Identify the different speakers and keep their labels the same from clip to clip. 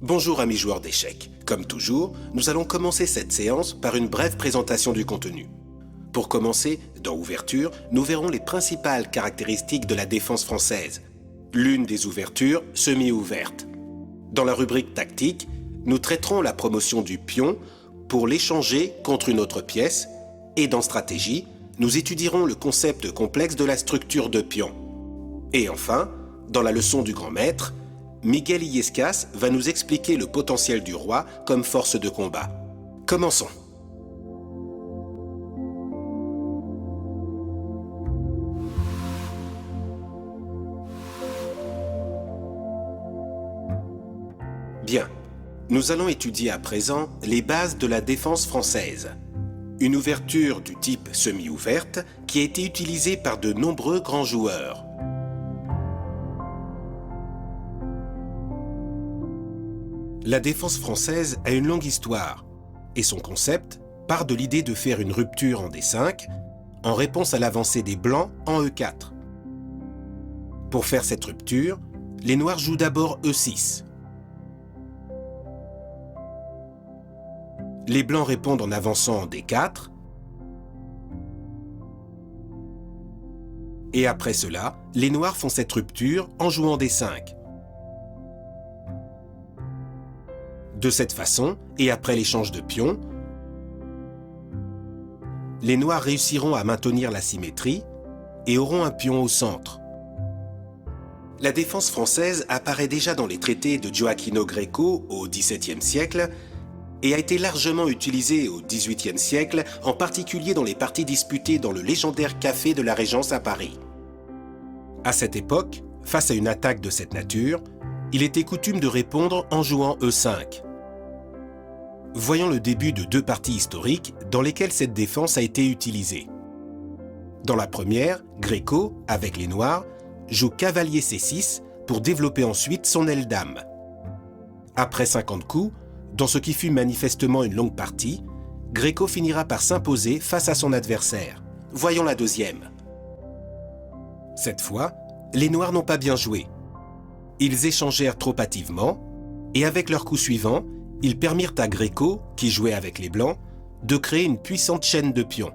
Speaker 1: Bonjour amis joueurs d'échecs. Comme toujours, nous allons commencer cette séance par une brève présentation du contenu. Pour commencer, dans Ouverture, nous verrons les principales caractéristiques de la défense française. L'une des ouvertures semi-ouverte. Dans la rubrique tactique, nous traiterons la promotion du pion pour l'échanger contre une autre pièce et dans stratégie, nous étudierons le concept complexe de la structure de pion. Et enfin, dans la leçon du grand maître, Miguel Illescas va nous expliquer le potentiel du roi comme force de combat. Commençons. Bien, nous allons étudier à présent les bases de la défense française. Une ouverture du type semi-ouverte qui a été utilisée par de nombreux grands joueurs. La défense française a une longue histoire et son concept part de l'idée de faire une rupture en D5 en réponse à l'avancée des Blancs en E4. Pour faire cette rupture, les Noirs jouent d'abord E6. Les Blancs répondent en avançant en D4 et après cela, les Noirs font cette rupture en jouant D5. De cette façon, et après l'échange de pions, les Noirs réussiront à maintenir la symétrie et auront un pion au centre. La défense française apparaît déjà dans les traités de Gioacchino Greco au XVIIe siècle et a été largement utilisée au XVIIIe siècle, en particulier dans les parties disputées dans le légendaire Café de la Régence à Paris. À cette époque, face à une attaque de cette nature, il était coutume de répondre en jouant E5. Voyons le début de deux parties historiques dans lesquelles cette défense a été utilisée. Dans la première, Greco, avec les Noirs, joue cavalier C6 pour développer ensuite son aile dame. Après 50 coups, dans ce qui fut manifestement une longue partie, Greco finira par s'imposer face à son adversaire. Voyons la deuxième. Cette fois, les Noirs n'ont pas bien joué. Ils échangèrent trop hâtivement et avec leur coup suivant, ils permirent à Greco, qui jouait avec les Blancs, de créer une puissante chaîne de pions.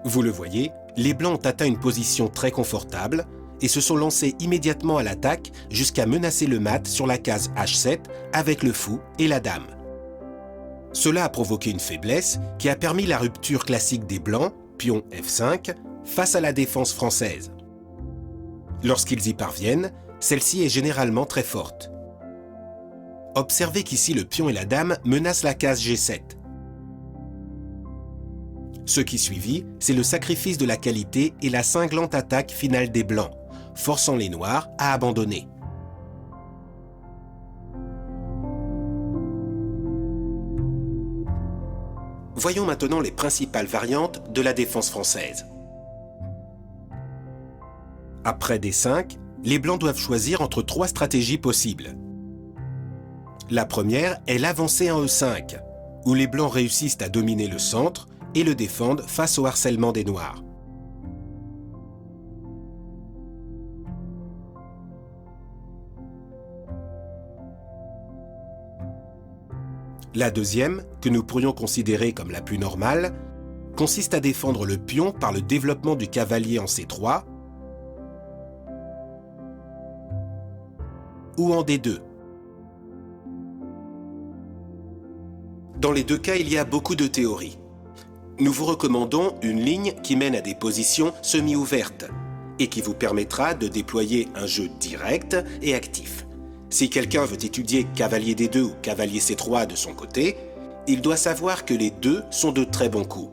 Speaker 1: Vous le voyez, les Blancs ont atteint une position très confortable et se sont lancés immédiatement à l'attaque jusqu'à menacer le mat sur la case H7 avec le fou et la dame. Cela a provoqué une faiblesse qui a permis la rupture classique des Blancs, pion F5, face à la défense française. Lorsqu'ils y parviennent, celle-ci est généralement très forte. Observez qu'ici le pion et la dame menacent la case G7. Ce qui suivit, c'est le sacrifice de la qualité et la cinglante attaque finale des Blancs, forçant les Noirs à abandonner. Voyons maintenant les principales variantes de la défense française. Après D5, les Blancs doivent choisir entre trois stratégies possibles. La première est l'avancée en E5, où les Blancs réussissent à dominer le centre et le défendent face au harcèlement des Noirs. La deuxième, que nous pourrions considérer comme la plus normale, consiste à défendre le pion par le développement du cavalier en C3 ou en D2. Dans les deux cas, il y a beaucoup de théories. Nous vous recommandons une ligne qui mène à des positions semi-ouvertes et qui vous permettra de déployer un jeu direct et actif. Si quelqu'un veut étudier cavalier D2 ou cavalier C3 de son côté, il doit savoir que les deux sont de très bons coups.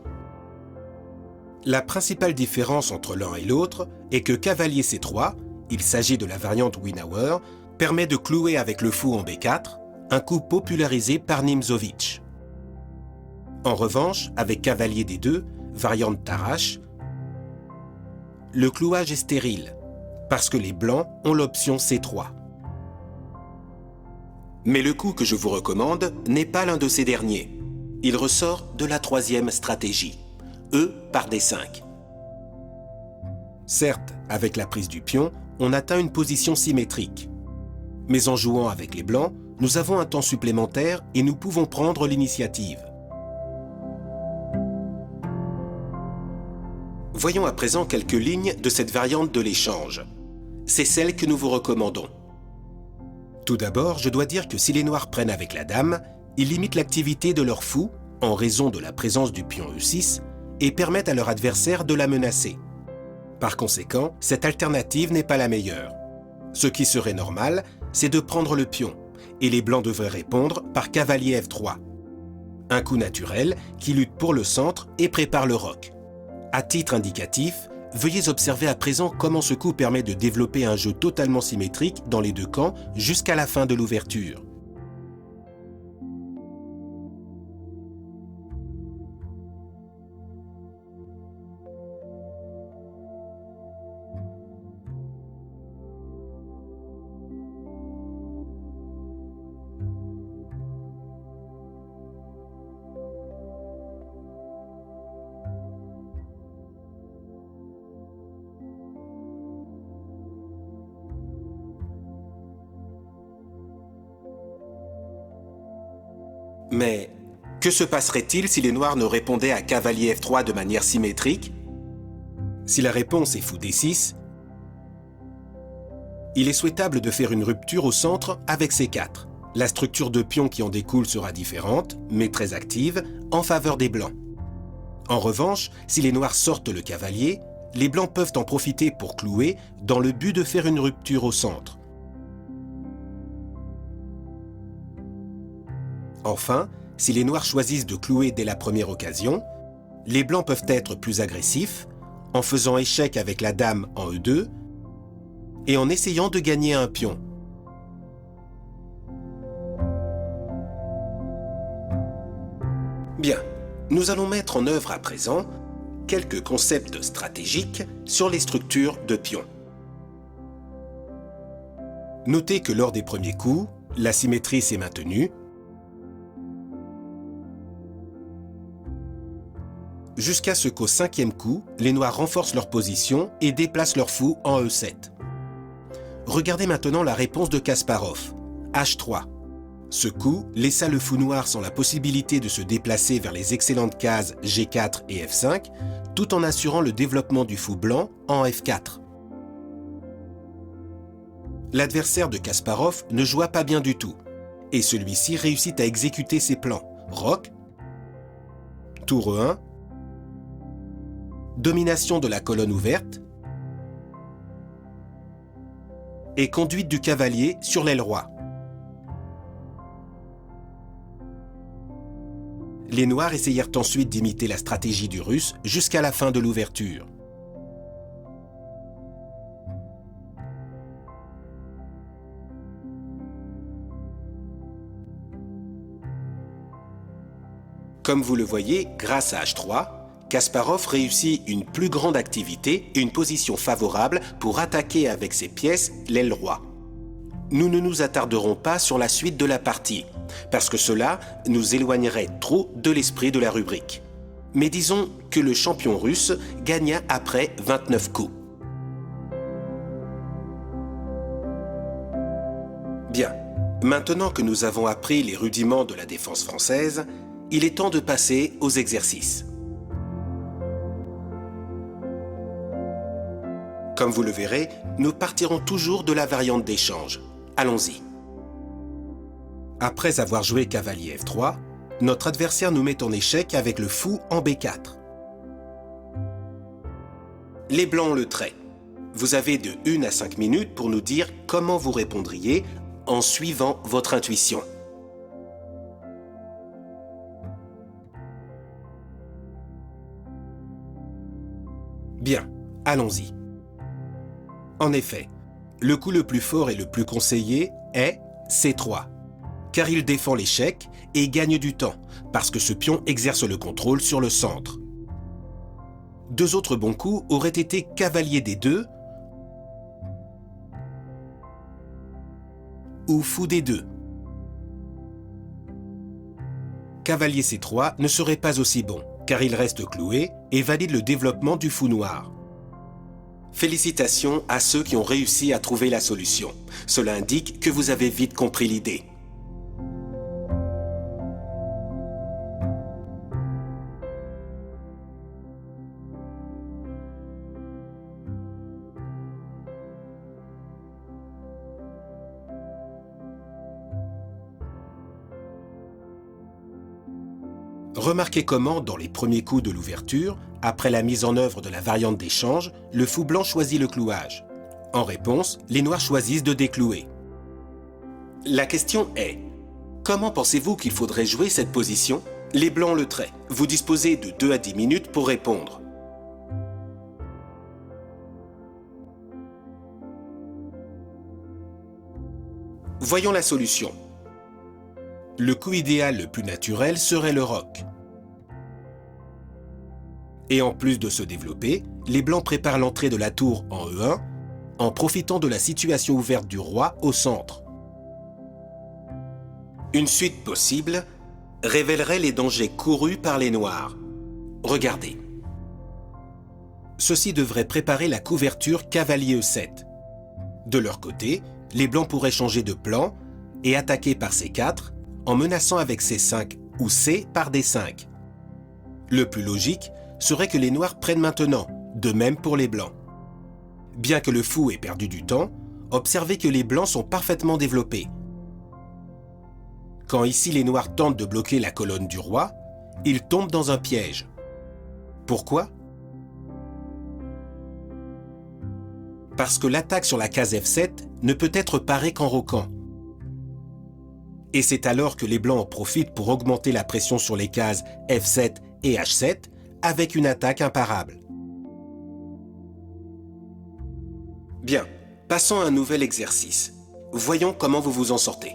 Speaker 1: La principale différence entre l'un et l'autre est que cavalier C3, il s'agit de la variante Winauer, permet de clouer avec le fou en B4, un coup popularisé par Nimzowitsch. En revanche, avec cavalier D2, variante Tarrasch, le clouage est stérile, parce que les blancs ont l'option C3. Mais le coup que je vous recommande n'est pas l'un de ces derniers. Il ressort de la troisième stratégie, E par D5. Certes, avec la prise du pion, on atteint une position symétrique. Mais en jouant avec les blancs, nous avons un temps supplémentaire et nous pouvons prendre l'initiative. Voyons à présent quelques lignes de cette variante de l'échange. C'est celle que nous vous recommandons. Tout d'abord, je dois dire que si les noirs prennent avec la dame, ils limitent l'activité de leur fou en raison de la présence du pion E6 et permettent à leur adversaire de la menacer. Par conséquent, cette alternative n'est pas la meilleure. Ce qui serait normal, c'est de prendre le pion, et les blancs devraient répondre par cavalier F3. Un coup naturel qui lutte pour le centre et prépare le roc. À titre indicatif, veuillez observer à présent comment ce coup permet de développer un jeu totalement symétrique dans les deux camps jusqu'à la fin de l'ouverture. Mais que se passerait-il si les noirs ne répondaient à cavalier F3 de manière symétrique? Si la réponse est fou D6, il est souhaitable de faire une rupture au centre avec C4. La structure de pion qui en découle sera différente, mais très active, en faveur des blancs. En revanche, si les noirs sortent le cavalier, les blancs peuvent en profiter pour clouer dans le but de faire une rupture au centre. Enfin, si les noirs choisissent de clouer dès la première occasion, les blancs peuvent être plus agressifs en faisant échec avec la dame en E2 et en essayant de gagner un pion. Bien, nous allons mettre en œuvre à présent quelques concepts stratégiques sur les structures de pions. Notez que lors des premiers coups, la symétrie s'est maintenue, jusqu'à ce qu'au cinquième coup, les noirs renforcent leur position et déplacent leur fou en E7. Regardez maintenant la réponse de Kasparov, H3. Ce coup laissa le fou noir sans la possibilité de se déplacer vers les excellentes cases G4 et F5, tout en assurant le développement du fou blanc en F4. L'adversaire de Kasparov ne joua pas bien du tout, et celui-ci réussit à exécuter ses plans. Roc, tour E1, domination de la colonne ouverte et conduite du cavalier sur l'aile roi. Les noirs essayèrent ensuite d'imiter la stratégie du russe jusqu'à la fin de l'ouverture. Comme vous le voyez, grâce à H3, Kasparov réussit une plus grande activité et une position favorable pour attaquer avec ses pièces l'aile roi. Nous ne nous attarderons pas sur la suite de la partie, parce que cela nous éloignerait trop de l'esprit de la rubrique. Mais disons que le champion russe gagna après 29 coups. Bien, maintenant que nous avons appris les rudiments de la défense française, il est temps de passer aux exercices. Comme vous le verrez, nous partirons toujours de la variante d'échange. Allons-y. Après avoir joué cavalier F3, notre adversaire nous met en échec avec le fou en B4. Les blancs ont le trait. Vous avez de 1 à 5 minutes pour nous dire comment vous répondriez en suivant votre intuition. Bien, allons-y. En effet, le coup le plus fort et le plus conseillé est C3, car il défend l'échec et gagne du temps, parce que ce pion exerce le contrôle sur le centre. Deux autres bons coups auraient été cavalier D2 ou fou D2. Cavalier C3 ne serait pas aussi bon, car il reste cloué et valide le développement du fou noir. Félicitations à ceux qui ont réussi à trouver la solution. Cela indique que vous avez vite compris l'idée. Remarquez comment, dans les premiers coups de l'ouverture, après la mise en œuvre de la variante d'échange, le fou blanc choisit le clouage. En réponse, les noirs choisissent de déclouer. La question est, comment pensez-vous qu'il faudrait jouer cette position? Les blancs le trait. Vous disposez de 2 à 10 minutes pour répondre. Voyons la solution. Le coup idéal le plus naturel serait le roc. Et en plus de se développer, les blancs préparent l'entrée de la tour en E1 en profitant de la situation ouverte du roi au centre. Une suite possible révélerait les dangers courus par les noirs. Regardez. Ceci devrait préparer la couverture cavalier E7. De leur côté, les blancs pourraient changer de plan et attaquer par C4 en menaçant avec C5 ou C par D5. Le plus logique serait que les noirs prennent maintenant, de même pour les blancs. Bien que le fou ait perdu du temps, observez que les blancs sont parfaitement développés. Quand ici les noirs tentent de bloquer la colonne du roi, ils tombent dans un piège. Pourquoi? Parce que l'attaque sur la case F7 ne peut être parée qu'en roquant. Et c'est alors que les blancs en profitent pour augmenter la pression sur les cases F7 et H7 avec une attaque imparable. Bien, passons à un nouvel exercice. Voyons comment vous vous en sortez.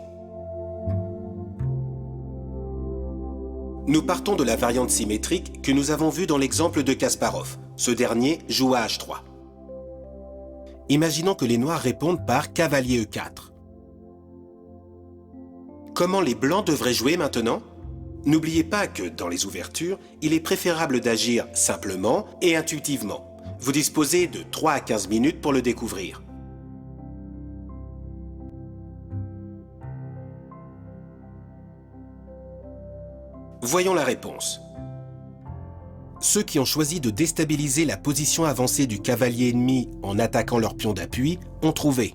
Speaker 1: Nous partons de la variante symétrique que nous avons vue dans l'exemple de Kasparov. Ce dernier joue à H3. Imaginons que les noirs répondent par cavalier E4. Comment les blancs devraient jouer maintenant? N'oubliez pas que, dans les ouvertures, il est préférable d'agir simplement et intuitivement. Vous disposez de 3 à 15 minutes pour le découvrir. Voyons la réponse. Ceux qui ont choisi de déstabiliser la position avancée du cavalier ennemi en attaquant leur pion d'appui ont trouvé.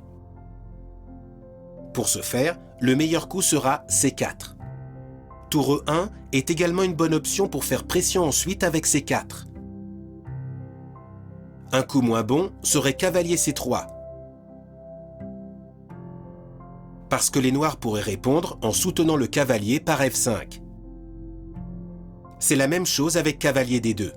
Speaker 1: Pour ce faire, le meilleur coup sera C4. Tour E1 est également une bonne option pour faire pression ensuite avec C4. Un coup moins bon serait cavalier C3. Parce que les noirs pourraient répondre en soutenant le cavalier par F5. C'est la même chose avec cavalier D2.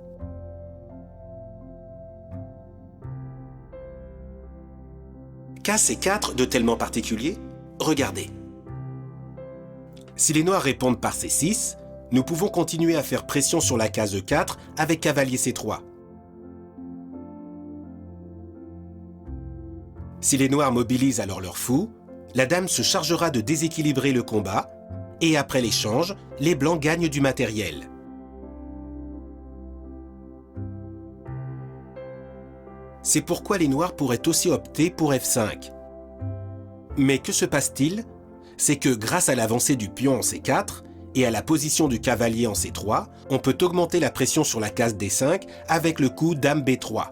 Speaker 1: Qu'a C4 de tellement particulier? Regardez. Si les noirs répondent par C6, nous pouvons continuer à faire pression sur la case E4 avec cavalier C3. Si les noirs mobilisent alors leur fou, la dame se chargera de déséquilibrer le combat et après l'échange, les blancs gagnent du matériel. C'est pourquoi les noirs pourraient aussi opter pour F5. Mais que se passe-t-il? C'est que grâce à l'avancée du pion en C4 et à la position du cavalier en C3, on peut augmenter la pression sur la case D5 avec le coup dame B3.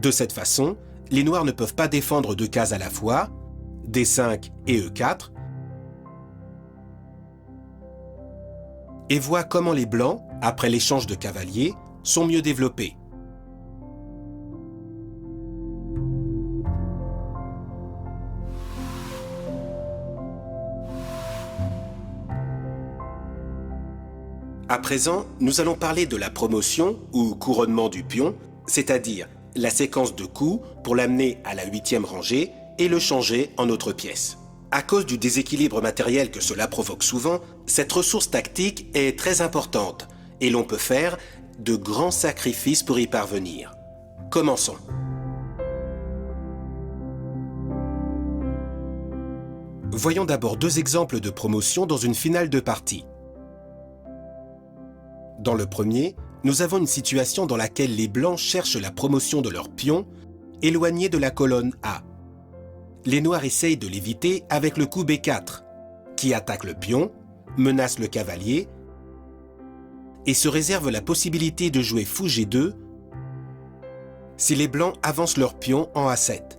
Speaker 1: De cette façon, les noirs ne peuvent pas défendre deux cases à la fois, D5 et E4, et voient comment les blancs, après l'échange de cavaliers, sont mieux développés. À présent, nous allons parler de la promotion ou couronnement du pion, c'est-à-dire la séquence de coups pour l'amener à la 8e rangée et le changer en autre pièce. À cause du déséquilibre matériel que cela provoque souvent, cette ressource tactique est très importante et l'on peut faire de grands sacrifices pour y parvenir. Commençons. Voyons d'abord 2 exemples de promotion dans une finale de partie. Dans le premier, nous avons une situation dans laquelle les Blancs cherchent la promotion de leur pion éloigné de la colonne A. Les Noirs essayent de l'éviter avec le coup B4, qui attaque le pion, menace le cavalier et se réserve la possibilité de jouer fou G2 si les Blancs avancent leur pion en A7.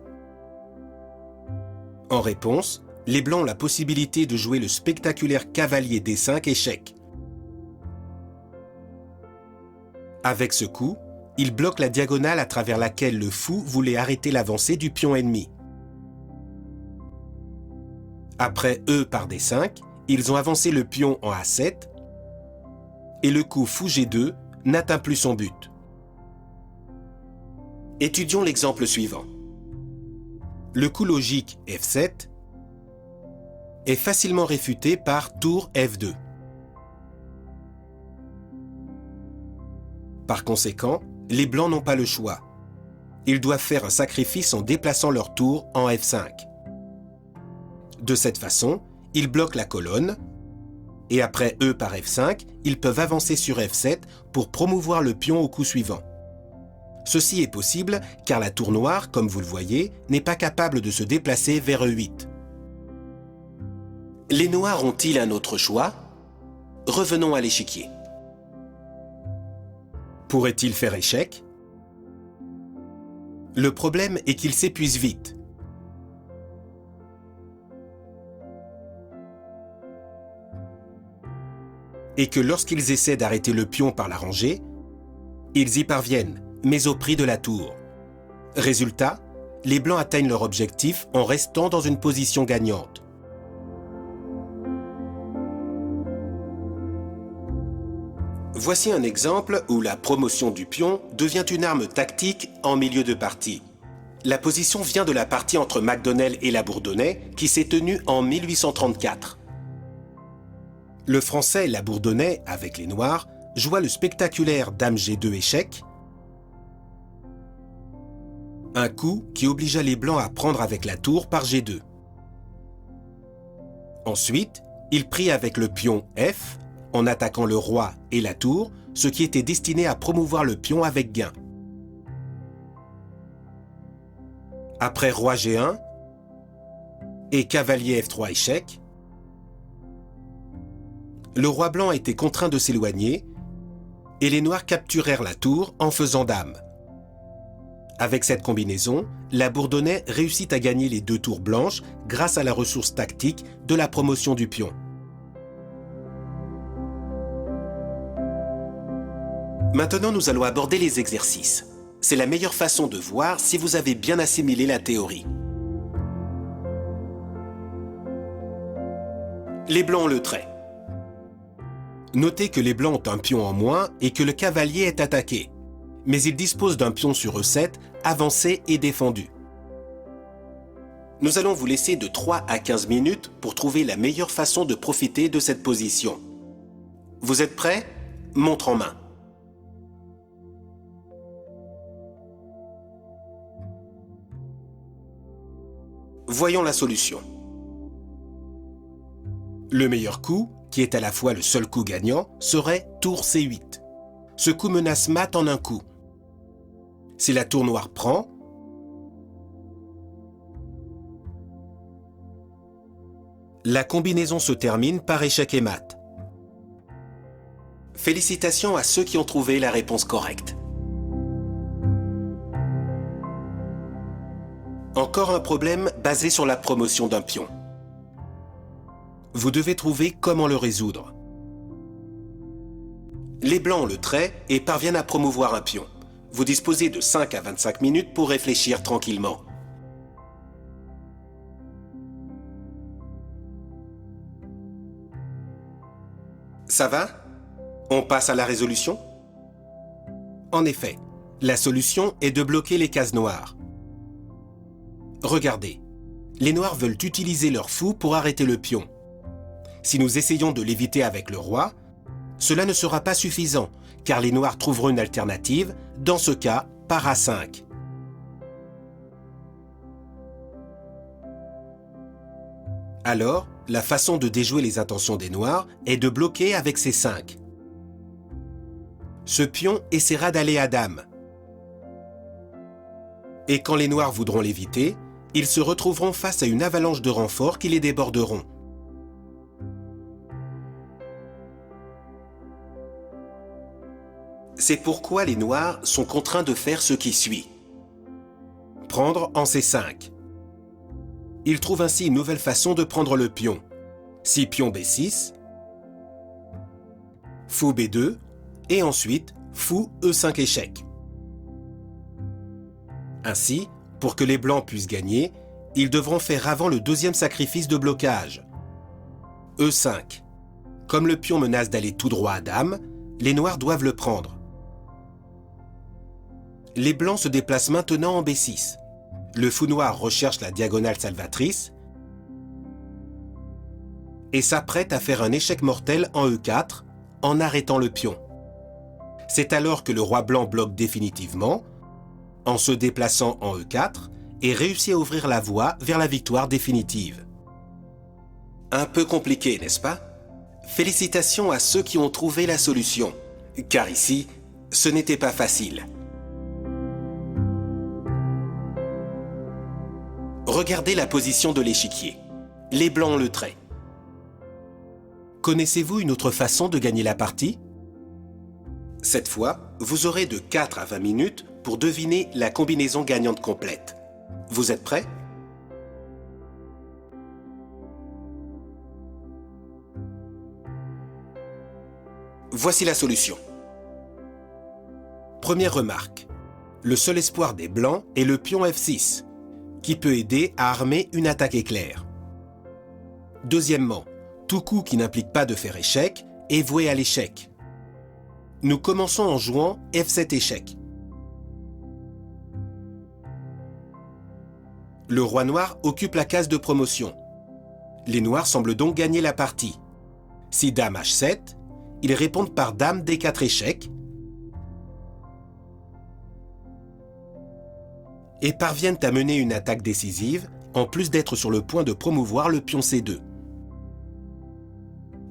Speaker 1: En réponse, les Blancs ont la possibilité de jouer le spectaculaire cavalier D5 échec. Avec ce coup, ils bloquent la diagonale à travers laquelle le fou voulait arrêter l'avancée du pion ennemi. Après E par D5, ils ont avancé le pion en A7 et le coup fou G2 n'atteint plus son but. Étudions l'exemple suivant. Le coup logique F7 est facilement réfuté par tour F2. Par conséquent, les Blancs n'ont pas le choix. Ils doivent faire un sacrifice en déplaçant leur tour en F5. De cette façon, ils bloquent la colonne et après E par F5, ils peuvent avancer sur F7 pour promouvoir le pion au coup suivant. Ceci est possible car la tour noire, comme vous le voyez, n'est pas capable de se déplacer vers E8. Les Noirs ont-ils un autre choix? Revenons à l'échiquier. Pourrait-il faire échec? Le problème est qu'il s'épuise vite. Et que lorsqu'ils essaient d'arrêter le pion par la rangée, ils y parviennent, mais au prix de la tour. Résultat, les Blancs atteignent leur objectif en restant dans une position gagnante. Voici un exemple où la promotion du pion devient une arme tactique en milieu de partie. La position vient de la partie entre Macdonnell et Labourdonnais qui s'est tenue en 1834. Le Français Labourdonnais, avec les Noirs, joua le spectaculaire Dame G2 échec, un coup qui obligea les Blancs à prendre avec la tour par G2. Ensuite, il prit avec le pion F, en attaquant le roi et la tour, ce qui était destiné à promouvoir le pion avec gain. Après roi G1 et cavalier F3 échec, le roi blanc était contraint de s'éloigner et les Noirs capturèrent la tour en faisant dame. Avec cette combinaison, Labourdonnais réussit à gagner les 2 tours blanches grâce à la ressource tactique de la promotion du pion. Maintenant, nous allons aborder les exercices. C'est la meilleure façon de voir si vous avez bien assimilé la théorie. Les Blancs ont le trait. Notez que les Blancs ont un pion en moins et que le cavalier est attaqué. Mais ils disposent d'un pion sur E7, avancé et défendu. Nous allons vous laisser de 3 à 15 minutes pour trouver la meilleure façon de profiter de cette position. Vous êtes prêts? Montre en main. Voyons la solution. Le meilleur coup, qui est à la fois le seul coup gagnant, serait tour C8. Ce coup menace mat en un coup. Si la tour noire prend, la combinaison se termine par échec et mat. Félicitations à ceux qui ont trouvé la réponse correcte. Encore un problème basé sur la promotion d'un pion. Vous devez trouver comment le résoudre. Les Blancs ont le trait et parviennent à promouvoir un pion. Vous disposez de 5 à 25 minutes pour réfléchir tranquillement. Ça va? On passe à la résolution? En effet, la solution est de bloquer les cases noires. Regardez, les noirs veulent utiliser leur fou pour arrêter le pion. Si nous essayons de l'éviter avec le roi, cela ne sera pas suffisant, car les noirs trouveront une alternative, dans ce cas par A5. Alors, la façon de déjouer les intentions des noirs est de bloquer avec C5. Ce pion essaiera d'aller à dame. Et quand les noirs voudront l'éviter, ils se retrouveront face à une avalanche de renforts qui les déborderont. C'est pourquoi les noirs sont contraints de faire ce qui suit. Prendre en C5. Ils trouvent ainsi une nouvelle façon de prendre le pion. Si pion B6, fou B2, et ensuite fou E5 échec. Ainsi, pour que les blancs puissent gagner, ils devront faire avant le deuxième sacrifice de blocage. E5. Comme le pion menace d'aller tout droit à dame, les noirs doivent le prendre. Les blancs se déplacent maintenant en B6. Le fou noir recherche la diagonale salvatrice et s'apprête à faire un échec mortel en E4 en arrêtant le pion. C'est alors que le roi blanc bloque définitivement en se déplaçant en E4 et réussit à ouvrir la voie vers la victoire définitive. Un peu compliqué, n'est-ce pas? Félicitations à ceux qui ont trouvé la solution, car ici, ce n'était pas facile. Regardez la position de l'échiquier. Les blancs ont le trait. Connaissez-vous une autre façon de gagner la partie? Cette fois, vous aurez de 4 à 20 minutes pour deviner la combinaison gagnante complète. Vous êtes prêts? Voici la solution. Première remarque. Le seul espoir des blancs est le pion F6, qui peut aider à armer une attaque éclair. Deuxièmement, tout coup qui n'implique pas de faire échec est voué à l'échec. Nous commençons en jouant F7 échec. Le roi noir occupe la case de promotion. Les noirs semblent donc gagner la partie. Si dame H7, ils répondent par dame D4 échec et parviennent à mener une attaque décisive, en plus d'être sur le point de promouvoir le pion C2.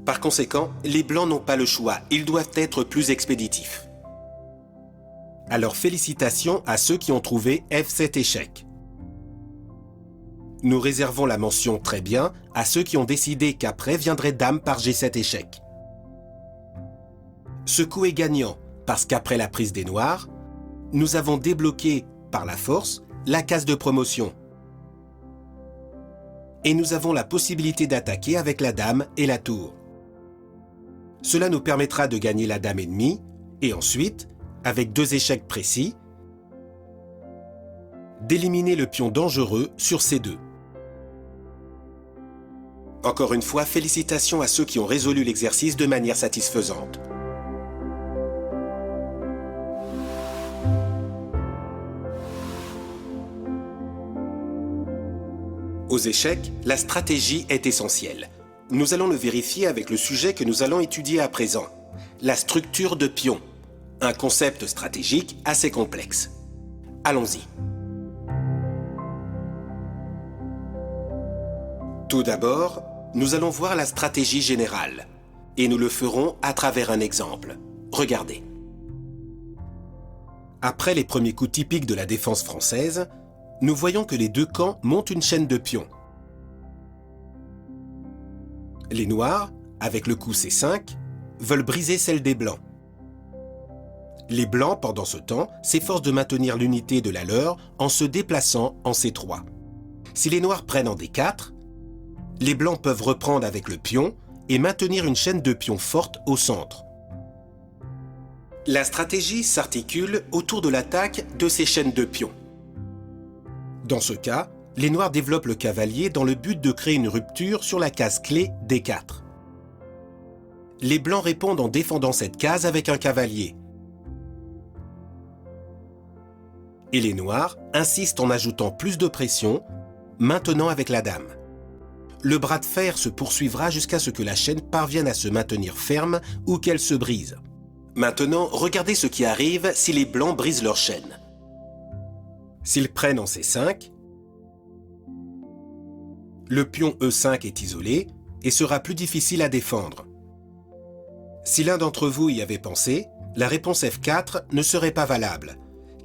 Speaker 1: Par conséquent, les blancs n'ont pas le choix, ils doivent être plus expéditifs. Alors félicitations à ceux qui ont trouvé F7 échec. Nous réservons la mention très bien à ceux qui ont décidé qu'après viendrait dame par G7 échec. Ce coup est gagnant parce qu'après la prise des noirs, nous avons débloqué par la force la case de promotion. Et nous avons la possibilité d'attaquer avec la dame et la tour. Cela nous permettra de gagner la dame ennemie et ensuite, avec 2 échecs précis, d'éliminer le pion dangereux sur C2. Encore une fois, félicitations à ceux qui ont résolu l'exercice de manière satisfaisante. Aux échecs, la stratégie est essentielle. Nous allons le vérifier avec le sujet que nous allons étudier à présent, la structure de pion, un concept stratégique assez complexe. Allons-y. Tout d'abord, nous allons voir la stratégie générale, et nous le ferons à travers un exemple. Regardez. Après les premiers coups typiques de la défense française, nous voyons que les deux camps montent une chaîne de pions. Les noirs, avec le coup C5, veulent briser celle des blancs. Les blancs, pendant ce temps, s'efforcent de maintenir l'unité de la leur en se déplaçant en C3. Si les noirs prennent en D4, les blancs peuvent reprendre avec le pion et maintenir une chaîne de pions forte au centre. La stratégie s'articule autour de l'attaque de ces chaînes de pions. Dans ce cas, les noirs développent le cavalier dans le but de créer une rupture sur la case clé D4. Les blancs répondent en défendant cette case avec un cavalier. Et les noirs insistent en ajoutant plus de pression, maintenant avec la dame. Le bras de fer se poursuivra jusqu'à ce que la chaîne parvienne à se maintenir ferme ou qu'elle se brise. Maintenant, regardez ce qui arrive si les blancs brisent leur chaîne. S'ils prennent en C5, le pion E5 est isolé et sera plus difficile à défendre. Si l'un d'entre vous y avait pensé, la réponse F4 ne serait pas valable,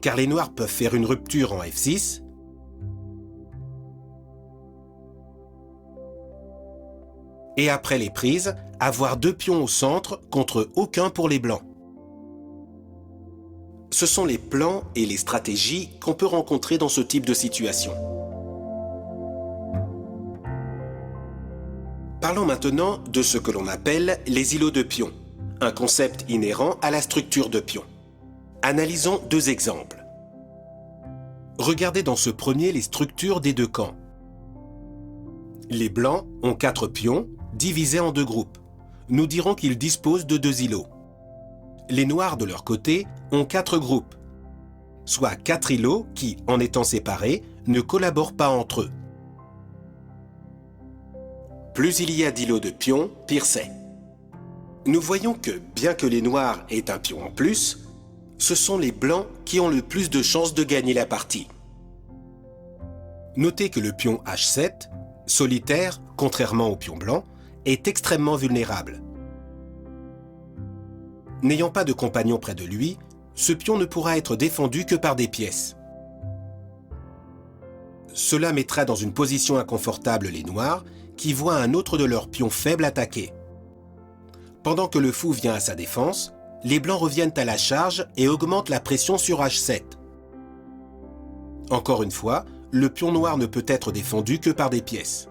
Speaker 1: car les noirs peuvent faire une rupture en F6, et après les prises, avoir 2 pions au centre contre aucun pour les blancs. Ce sont les plans et les stratégies qu'on peut rencontrer dans ce type de situation. Parlons maintenant de ce que l'on appelle les îlots de pions, un concept inhérent à la structure de pions. Analysons 2 exemples. Regardez dans ce premier les structures des 2 camps. Les blancs ont 4 pions, divisés en 2 groupes. Nous dirons qu'ils disposent de 2 îlots. Les noirs, de leur côté, ont 4 groupes, soit 4 îlots qui, en étant séparés, ne collaborent pas entre eux. Plus il y a d'îlots de pions, pire c'est. Nous voyons que, bien que les noirs aient un pion en plus, ce sont les blancs qui ont le plus de chances de gagner la partie. Notez que le pion H7, solitaire, contrairement au pion blanc, est extrêmement vulnérable. N'ayant pas de compagnon près de lui, ce pion ne pourra être défendu que par des pièces. Cela mettra dans une position inconfortable les noirs, qui voient un autre de leurs pions faibles attaquer. Pendant que le fou vient à sa défense, les blancs reviennent à la charge et augmentent la pression sur H7. Encore une fois, le pion noir ne peut être défendu que par des pièces.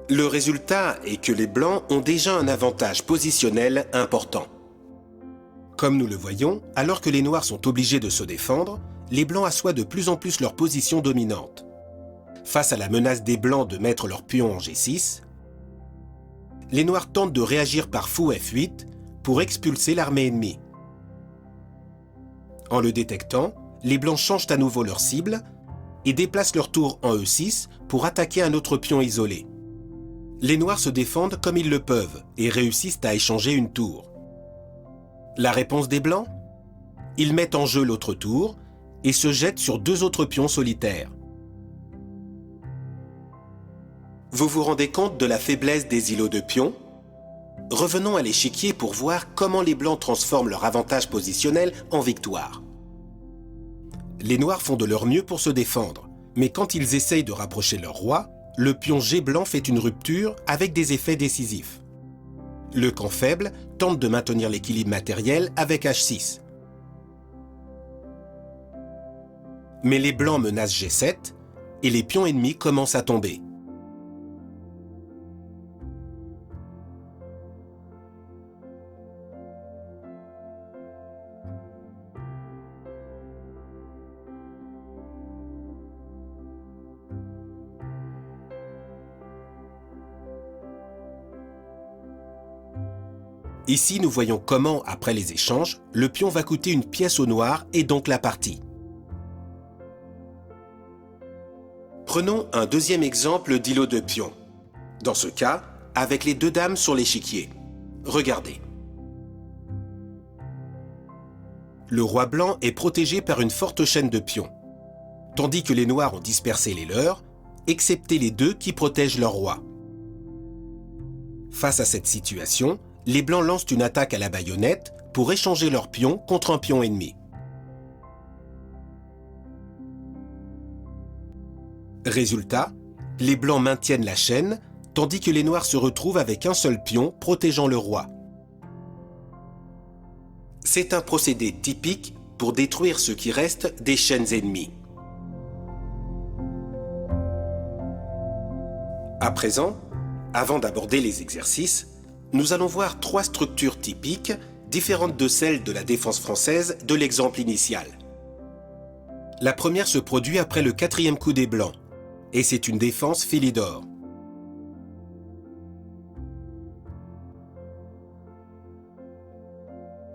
Speaker 1: Le résultat est que les blancs ont déjà un avantage positionnel important. Comme nous le voyons, alors que les noirs sont obligés de se défendre, les blancs assoient de plus en plus leur position dominante. Face à la menace des blancs de mettre leur pion en G6, les noirs tentent de réagir par fou F8 pour expulser l'armée ennemie. En le détectant, les blancs changent à nouveau leur cible et déplacent leur tour en E6 pour attaquer un autre pion isolé. Les noirs se défendent comme ils le peuvent et réussissent à échanger une tour. La réponse des blancs ? Ils mettent en jeu l'autre tour et se jettent sur 2 autres pions solitaires. Vous vous rendez compte de la faiblesse des îlots de pions ? Revenons à l'échiquier pour voir comment les blancs transforment leur avantage positionnel en victoire. Les noirs font de leur mieux pour se défendre, mais quand ils essayent de rapprocher leur roi, le pion G blanc fait une rupture avec des effets décisifs. Le camp faible tente de maintenir l'équilibre matériel avec H6. Mais les blancs menacent G7 et les pions ennemis commencent à tomber. Ici, nous voyons comment, après les échanges, le pion va coûter une pièce au noir et donc la partie. Prenons un deuxième exemple d'îlot de pion. Dans ce cas, avec les 2 dames sur l'échiquier. Regardez. Le roi blanc est protégé par une forte chaîne de pions, tandis que les noirs ont dispersé les leurs, excepté les 2 qui protègent leur roi. Face à cette situation, les blancs lancent une attaque à la baïonnette pour échanger leur pion contre un pion ennemi. Résultat, les blancs maintiennent la chaîne, tandis que les noirs se retrouvent avec un seul pion protégeant le roi. C'est un procédé typique pour détruire ce qui reste des chaînes ennemies. À présent, avant d'aborder les exercices, nous allons voir 3 structures typiques, différentes de celles de la défense française de l'exemple initial. La première se produit après le 4e coup des blancs, et c'est une défense Philidor.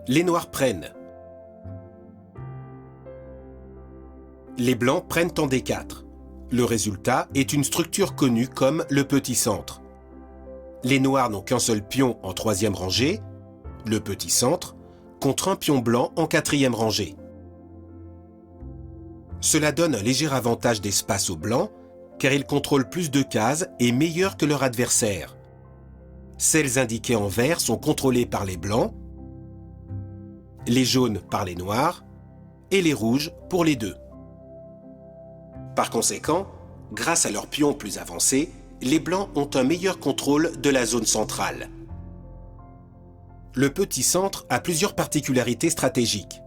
Speaker 1: Les noirs prennent. Les blancs prennent en D4. Le résultat est une structure connue comme le petit centre. Les noirs n'ont qu'un seul pion en troisième rangée, le petit centre, contre un pion blanc en quatrième rangée. Cela donne un léger avantage d'espace aux blancs, car ils contrôlent plus de cases et meilleurs que leur adversaire. Celles indiquées en vert sont contrôlées par les blancs, les jaunes par les noirs et les rouges pour les deux. Par conséquent, grâce à leurs pions plus avancés, les blancs ont un meilleur contrôle de la zone centrale. Le petit centre a plusieurs particularités stratégiques.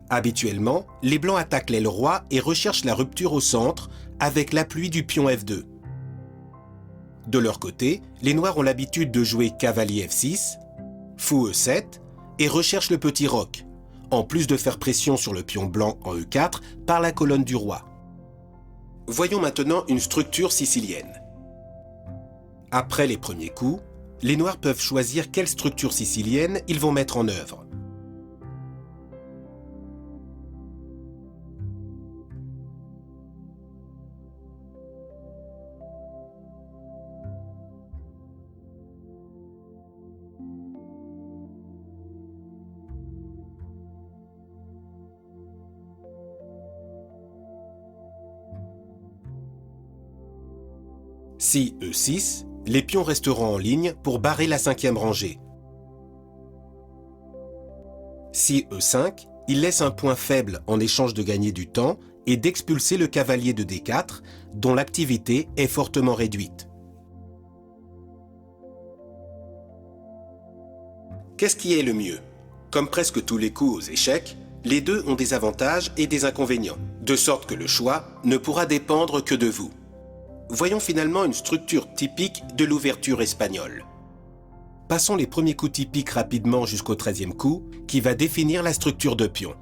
Speaker 1: Habituellement, les blancs attaquent l'aile roi et recherchent la rupture au centre avec l'appui du pion F2. De leur côté, les noirs ont l'habitude de jouer cavalier F6, fou E7 et recherchent le petit roc, en plus de faire pression sur le pion blanc en E4 par la colonne du roi. Voyons maintenant une structure sicilienne. Après les premiers coups, les noirs peuvent choisir quelle structure sicilienne ils vont mettre en œuvre. Si E6, les pions resteront en ligne pour barrer la cinquième rangée. Si E5, il laisse un point faible en échange de gagner du temps et d'expulser le cavalier de D4, dont l'activité est fortement réduite. Qu'est-ce qui est le mieux? Comme presque tous les coups aux échecs, les deux ont des avantages et des inconvénients, de sorte que le choix ne pourra dépendre que de vous. Voyons finalement une structure typique de l'ouverture espagnole. Passons les premiers coups typiques rapidement jusqu'au 13e coup, qui va définir la structure de pion.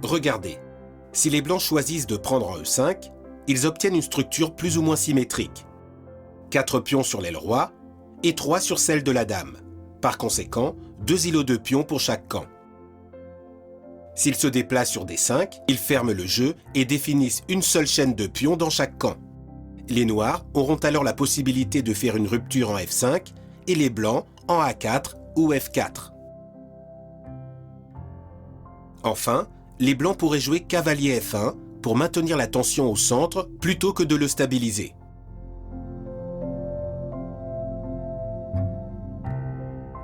Speaker 1: Regardez, si les blancs choisissent de prendre un E5, ils obtiennent une structure plus ou moins symétrique. 4 pions sur l'aile roi et 3 sur celle de la dame. Par conséquent, 2 îlots de pions pour chaque camp. S'ils se déplacent sur D5, ils ferment le jeu et définissent une seule chaîne de pions dans chaque camp. Les noirs auront alors la possibilité de faire une rupture en F5 et les blancs en A4 ou F4. Enfin, les blancs pourraient jouer cavalier F1 pour maintenir la tension au centre plutôt que de le stabiliser.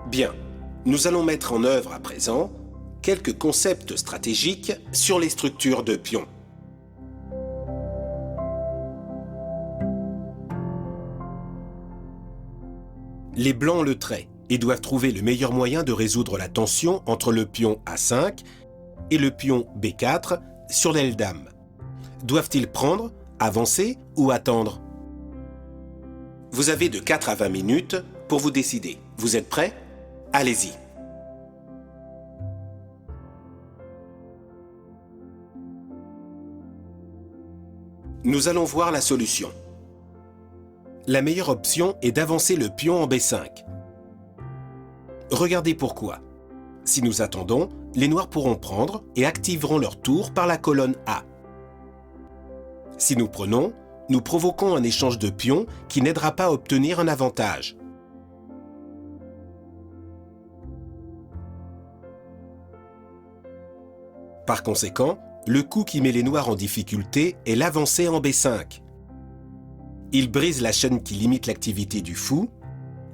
Speaker 1: Bien, nous allons mettre en œuvre à présent quelques concepts stratégiques sur les structures de pions. Les blancs ont le trait et doivent trouver le meilleur moyen de résoudre la tension entre le pion A5 et le pion B4 sur l'aile dame. Doivent-ils prendre, avancer ou attendre? Vous avez de 4 à 20 minutes pour vous décider. Vous êtes prêts? Allez-y. Nous allons voir la solution. La meilleure option est d'avancer le pion en B5. Regardez pourquoi. Si nous attendons, les noirs pourront prendre et activeront leur tour par la colonne A. Si nous prenons, nous provoquons un échange de pions qui n'aidera pas à obtenir un avantage. Par conséquent, le coup qui met les noirs en difficulté est l'avancée en B5. Il brise la chaîne qui limite l'activité du fou,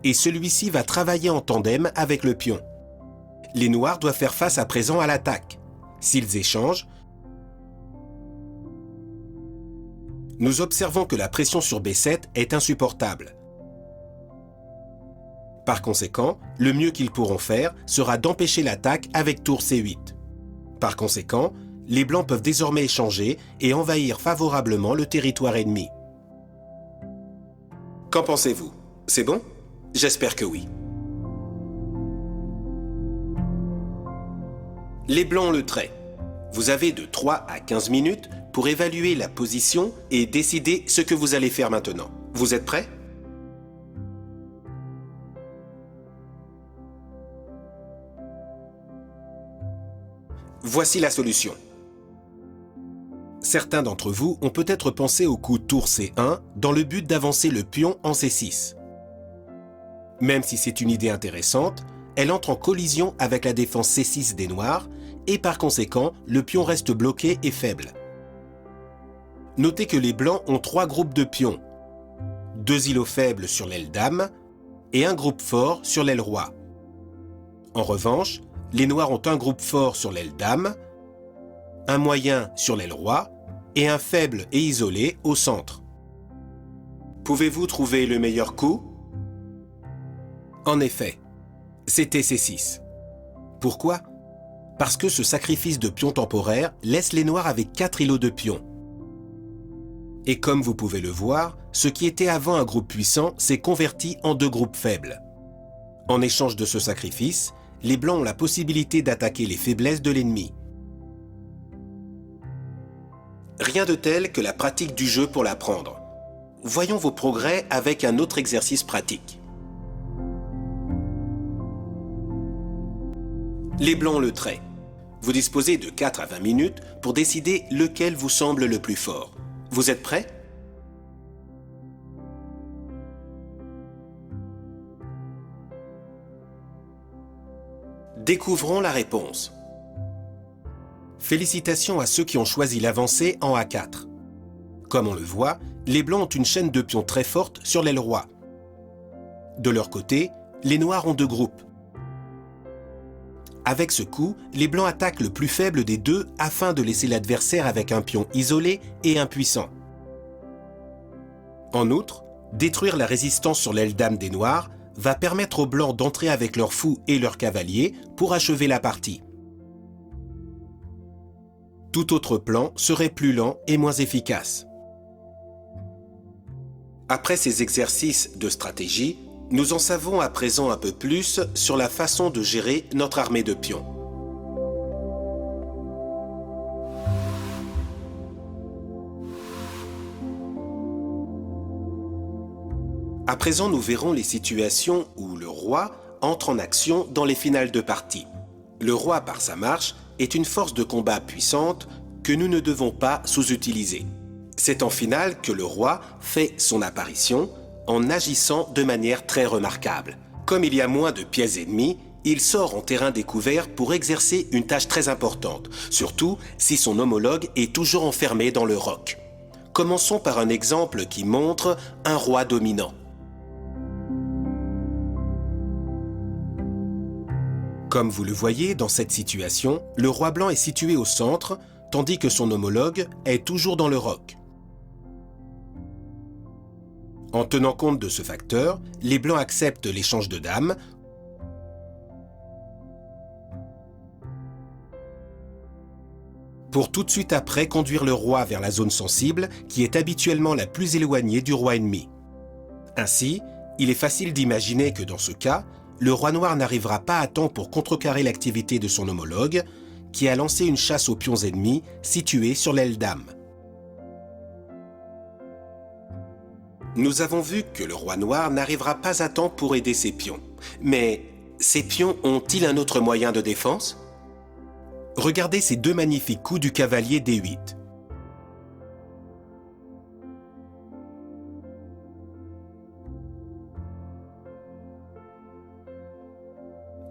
Speaker 1: et celui-ci va travailler en tandem avec le pion. Les noirs doivent faire face à présent à l'attaque. S'ils échangent, nous observons que la pression sur B7 est insupportable. Par conséquent, le mieux qu'ils pourront faire sera d'empêcher l'attaque avec tour C8. Par conséquent, les blancs peuvent désormais échanger et envahir favorablement le territoire ennemi. Qu'en pensez-vous? C'est bon? J'espère que oui. Les blancs ont le trait. Vous avez de 3 à 15 minutes pour évaluer la position et décider ce que vous allez faire maintenant. Vous êtes prêts? Voici la solution. Certains d'entre vous ont peut-être pensé au coup tour C1 dans le but d'avancer le pion en C6. Même si c'est une idée intéressante, elle entre en collision avec la défense C6 des noirs et par conséquent, le pion reste bloqué et faible. Notez que les blancs ont 3 groupes de pions, 2 îlots faibles sur l'aile dame et un groupe fort sur l'aile roi. En revanche, les noirs ont un groupe fort sur l'aile dame, un moyen sur l'aile roi et un faible et isolé au centre. Pouvez-vous trouver le meilleur coup? En effet, c'était C6. Pourquoi? Parce que ce sacrifice de pion temporaire laisse les noirs avec 4 îlots de pions. Et comme vous pouvez le voir, ce qui était avant un groupe puissant s'est converti en 2 groupes faibles. En échange de ce sacrifice, les blancs ont la possibilité d'attaquer les faiblesses de l'ennemi. Rien de tel que la pratique du jeu pour l'apprendre. Voyons vos progrès avec un autre exercice pratique. Les blancs ont le trait. Vous disposez de 4 à 20 minutes pour décider lequel vous semble le plus fort. Vous êtes prêts? Découvrons la réponse. Félicitations à ceux qui ont choisi l'avancée en A4. Comme on le voit, les blancs ont une chaîne de pions très forte sur l'aile roi. De leur côté, les noirs ont 2 groupes. Avec ce coup, les blancs attaquent le plus faible des deux afin de laisser l'adversaire avec un pion isolé et impuissant. En outre, détruire la résistance sur l'aile dame des noirs va permettre aux blancs d'entrer avec leurs fous et leurs cavaliers pour achever la partie. Tout autre plan serait plus lent et moins efficace. Après ces exercices de stratégie, nous en savons à présent un peu plus sur la façon de gérer notre armée de pions. À présent, nous verrons les situations où le roi entre en action dans les finales de partie. Le roi, par sa marche, est une force de combat puissante que nous ne devons pas sous-utiliser. C'est en finale que le roi fait son apparition en agissant de manière très remarquable. Comme il y a moins de pièces ennemies, il sort en terrain découvert pour exercer une tâche très importante, surtout si son homologue est toujours enfermé dans le roc. Commençons par un exemple qui montre un roi dominant. Comme vous le voyez dans cette situation, le roi blanc est situé au centre, tandis que son homologue est toujours dans le roc. En tenant compte de ce facteur, les blancs acceptent l'échange de dames pour tout de suite après conduire le roi vers la zone sensible qui est habituellement la plus éloignée du roi ennemi. Ainsi, il est facile d'imaginer que dans ce cas, le roi noir n'arrivera pas à temps pour contrecarrer l'activité de son homologue qui a lancé une chasse aux pions ennemis situés sur l'aile dame. Nous avons vu que le roi noir n'arrivera pas à temps pour aider ses pions. Mais ces pions ont-ils un autre moyen de défense? Regardez ces 2 magnifiques coups du cavalier D8.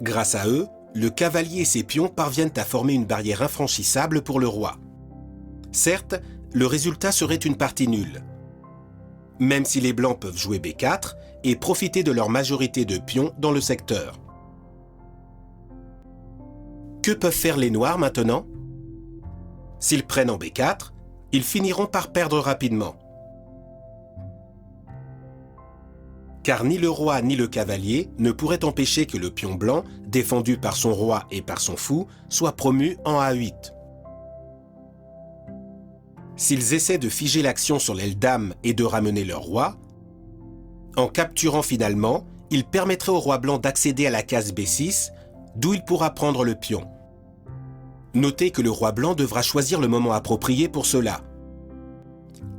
Speaker 1: Grâce à eux, le cavalier et ses pions parviennent à former une barrière infranchissable pour le roi. Certes, le résultat serait une partie nulle. Même si les blancs peuvent jouer B4 et profiter de leur majorité de pions dans le secteur. Que peuvent faire les noirs maintenant? S'ils prennent en B4, ils finiront par perdre rapidement. Car ni le roi ni le cavalier ne pourraient empêcher que le pion blanc, défendu par son roi et par son fou, soit promu en A8. S'ils essaient de figer l'action sur l'aile dame et de ramener leur roi, en capturant finalement, ils permettraient au roi blanc d'accéder à la case B6, d'où il pourra prendre le pion. Notez que le roi blanc devra choisir le moment approprié pour cela.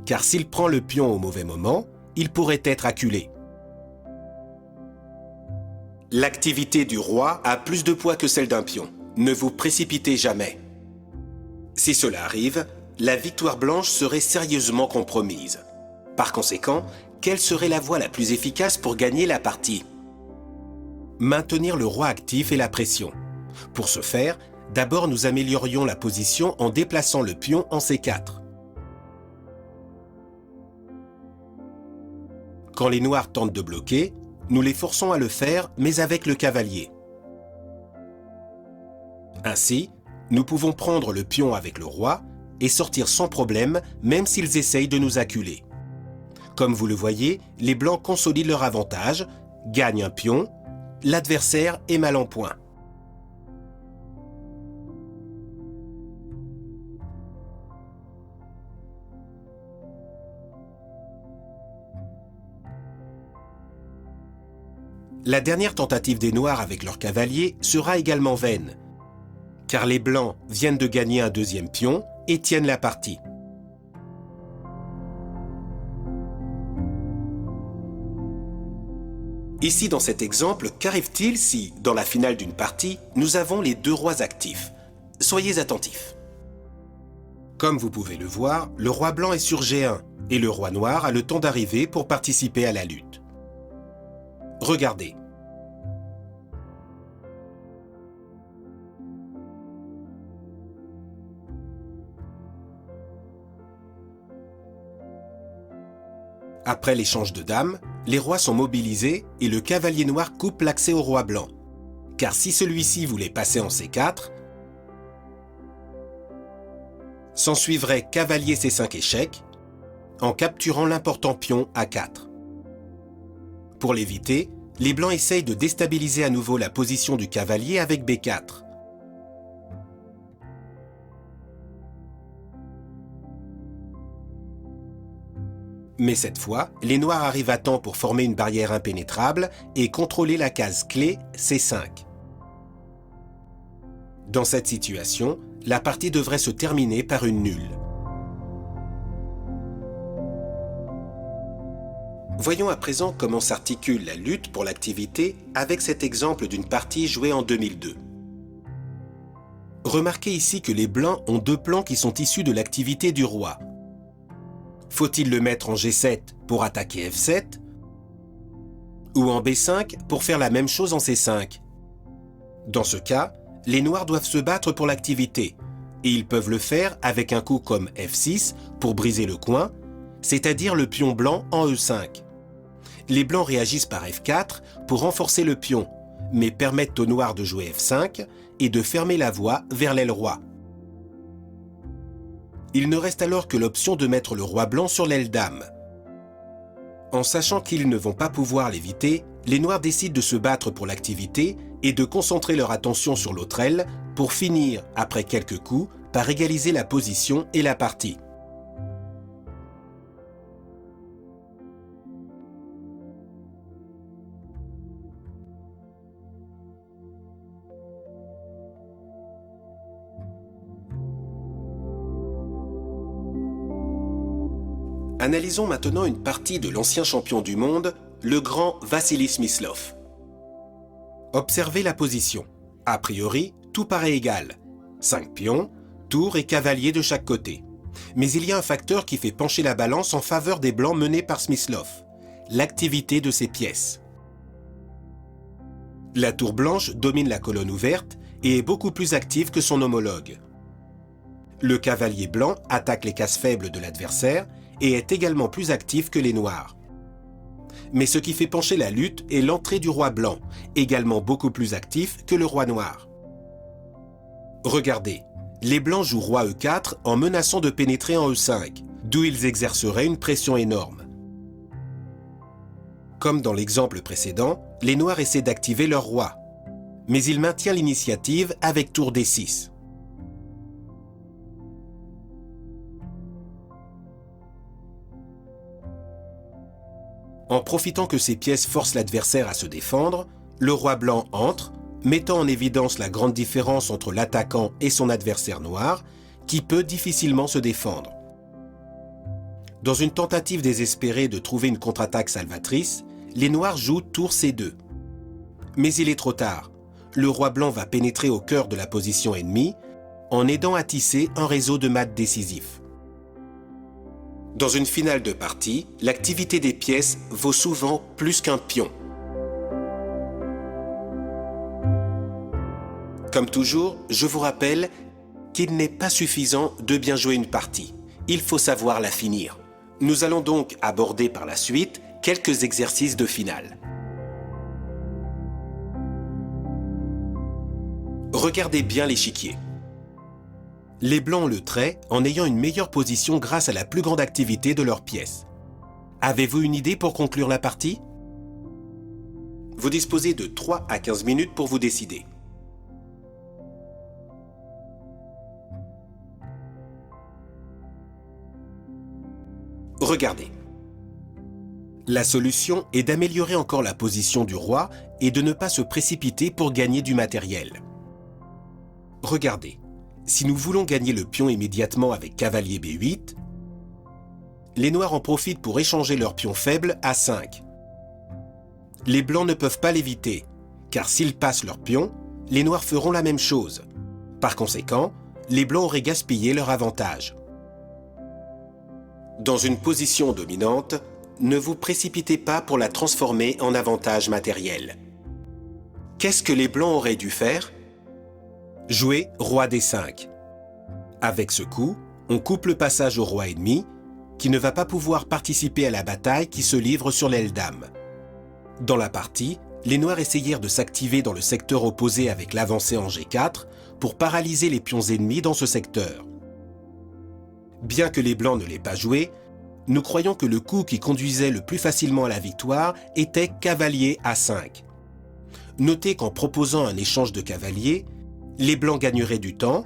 Speaker 1: Car s'il prend le pion au mauvais moment, il pourrait être acculé. L'activité du roi a plus de poids que celle d'un pion. Ne vous précipitez jamais. Si cela arrive, la victoire blanche serait sérieusement compromise. Par conséquent, quelle serait la voie la plus efficace pour gagner la partie? Maintenir le roi actif et la pression. Pour ce faire, d'abord nous améliorions la position en déplaçant le pion en C4. Quand les noirs tentent de bloquer, nous les forçons à le faire, mais avec le cavalier. Ainsi, nous pouvons prendre le pion avec le roi et sortir sans problème, même s'ils essayent de nous acculer. Comme vous le voyez, les blancs consolident leur avantage, gagnent un pion, l'adversaire est mal en point. La dernière tentative des noirs avec leur cavalier sera également vaine, car les blancs viennent de gagner un deuxième pion et tiennent la partie. Ici, dans cet exemple, qu'arrive-t-il si, dans la finale d'une partie, nous avons les deux rois actifs? Soyez attentifs. Comme vous pouvez le voir, le roi blanc est sur G1 et le roi noir a le temps d'arriver pour participer à la lutte. Regardez. Après l'échange de dames, les rois sont mobilisés et le cavalier noir coupe l'accès au roi blanc. Car si celui-ci voulait passer en C4, s'ensuivrait cavalier C5 échec, en capturant l'important pion A4. Pour l'éviter, les blancs essayent de déstabiliser à nouveau la position du cavalier avec B4. Mais cette fois, les noirs arrivent à temps pour former une barrière impénétrable et contrôler la case clé C5. Dans cette situation, la partie devrait se terminer par une nulle. Voyons à présent comment s'articule la lutte pour l'activité avec cet exemple d'une partie jouée en 2002. Remarquez ici que les blancs ont deux plans qui sont issus de l'activité du roi. Faut-il le mettre en G7 pour attaquer F7 ou en B5 pour faire la même chose en C5? Dans ce cas, les noirs doivent se battre pour l'activité et ils peuvent le faire avec un coup comme F6 pour briser le coin, c'est-à-dire le pion blanc en E5. Les blancs réagissent par F4 pour renforcer le pion, mais permettent aux noirs de jouer F5 et de fermer la voie vers l'aile roi. Il ne reste alors que l'option de mettre le roi blanc sur l'aile dame. En sachant qu'ils ne vont pas pouvoir l'éviter, les noirs décident de se battre pour l'activité et de concentrer leur attention sur l'autre aile pour finir, après quelques coups, par égaliser la position et la partie. Analysons maintenant une partie de l'ancien champion du monde, le grand Vassili Smyslov. Observez la position. A priori, tout paraît égal. 5 pions, tour et cavalier de chaque côté. Mais il y a un facteur qui fait pencher la balance en faveur des blancs menés par Smyslov, l'activité de ses pièces. La tour blanche domine la colonne ouverte et est beaucoup plus active que son homologue. Le cavalier blanc attaque les cases faibles de l'adversaire et est également plus actif que les noirs. Mais ce qui fait pencher la lutte est l'entrée du roi blanc, également beaucoup plus actif que le roi noir. Regardez, les blancs jouent roi E4 en menaçant de pénétrer en E5, d'où ils exerceraient une pression énorme. Comme dans l'exemple précédent, les noirs essaient d'activer leur roi, mais il maintient l'initiative avec tour D6. En profitant que ces pièces forcent l'adversaire à se défendre, le roi blanc entre, mettant en évidence la grande différence entre l'attaquant et son adversaire noir, qui peut difficilement se défendre. Dans une tentative désespérée de trouver une contre-attaque salvatrice, les noirs jouent tour C2. Mais il est trop tard. Le roi blanc va pénétrer au cœur de la position ennemie en aidant à tisser un réseau de mat décisif. Dans une finale de partie, l'activité des pièces vaut souvent plus qu'un pion. Comme toujours, je vous rappelle qu'il n'est pas suffisant de bien jouer une partie. Il faut savoir la finir. Nous allons donc aborder par la suite quelques exercices de finale. Regardez bien l'échiquier. Les blancs ont le trait en ayant une meilleure position grâce à la plus grande activité de leurs pièces. Avez-vous une idée pour conclure la partie? Vous disposez de 3 à 15 minutes pour vous décider. Regardez. La solution est d'améliorer encore la position du roi et de ne pas se précipiter pour gagner du matériel. Regardez. Si nous voulons gagner le pion immédiatement avec cavalier B8, les noirs en profitent pour échanger leur pion faible à 5. Les blancs ne peuvent pas l'éviter, car s'ils passent leur pion, les noirs feront la même chose. Par conséquent, les blancs auraient gaspillé leur avantage. Dans une position dominante, ne vous précipitez pas pour la transformer en avantage matériel. Qu'est-ce que les blancs auraient dû faire? Jouer roi D5. Avec ce coup, on coupe le passage au roi ennemi, qui ne va pas pouvoir participer à la bataille qui se livre sur l'aile dame. Dans la partie, les noirs essayèrent de s'activer dans le secteur opposé avec l'avancée en G4 pour paralyser les pions ennemis dans ce secteur. Bien que les blancs ne l'aient pas joué, nous croyons que le coup qui conduisait le plus facilement à la victoire était cavalier A5. Notez qu'en proposant un échange de cavaliers, les blancs gagneraient du temps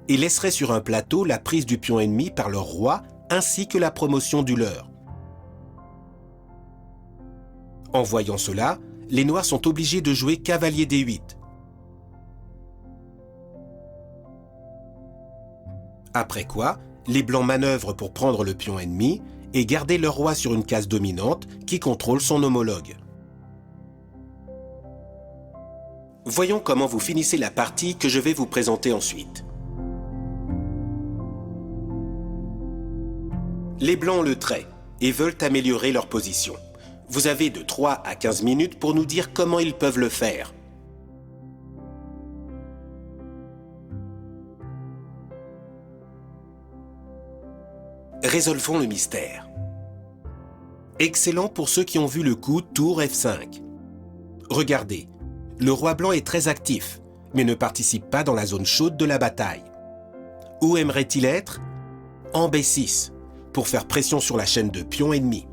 Speaker 1: et laisseraient sur un plateau la prise du pion ennemi par leur roi ainsi que la promotion du leur. En voyant cela, les noirs sont obligés de jouer cavalier D8. Après quoi, les blancs manœuvrent pour prendre le pion ennemi et garder leur roi sur une case dominante qui contrôle son homologue. Voyons comment vous finissez la partie que je vais vous présenter ensuite. Les blancs ont le trait et veulent améliorer leur position. Vous avez de 3 à 15 minutes pour nous dire comment ils peuvent le faire. Résolvons le mystère. Excellent pour ceux qui ont vu le coup tour F5. Regardez. Le roi blanc est très actif, mais ne participe pas dans la zone chaude de la bataille. Où aimerait-il être? En B6, pour faire pression sur la chaîne de pions ennemis.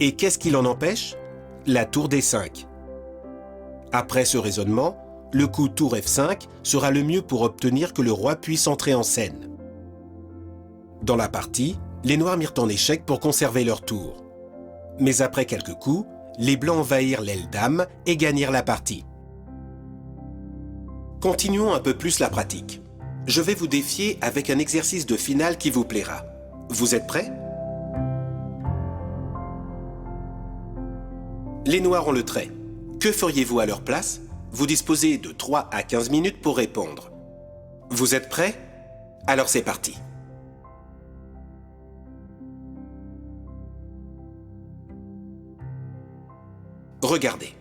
Speaker 1: Et qu'est-ce qui l'en empêche? La tour D5. Après ce raisonnement, le coup tour F5 sera le mieux pour obtenir que le roi puisse entrer en scène. Dans la partie, les noirs mirent en échec pour conserver leur tour. Mais après quelques coups, les blancs envahirent l'aile dame et gagnèrent la partie. Continuons un peu plus la pratique. Je vais vous défier avec un exercice de finale qui vous plaira. Vous êtes prêts? Les noirs ont le trait. Que feriez-vous à leur place? Vous disposez de 3 à 15 minutes pour répondre. Vous êtes prêts? Alors c'est parti. Regardez.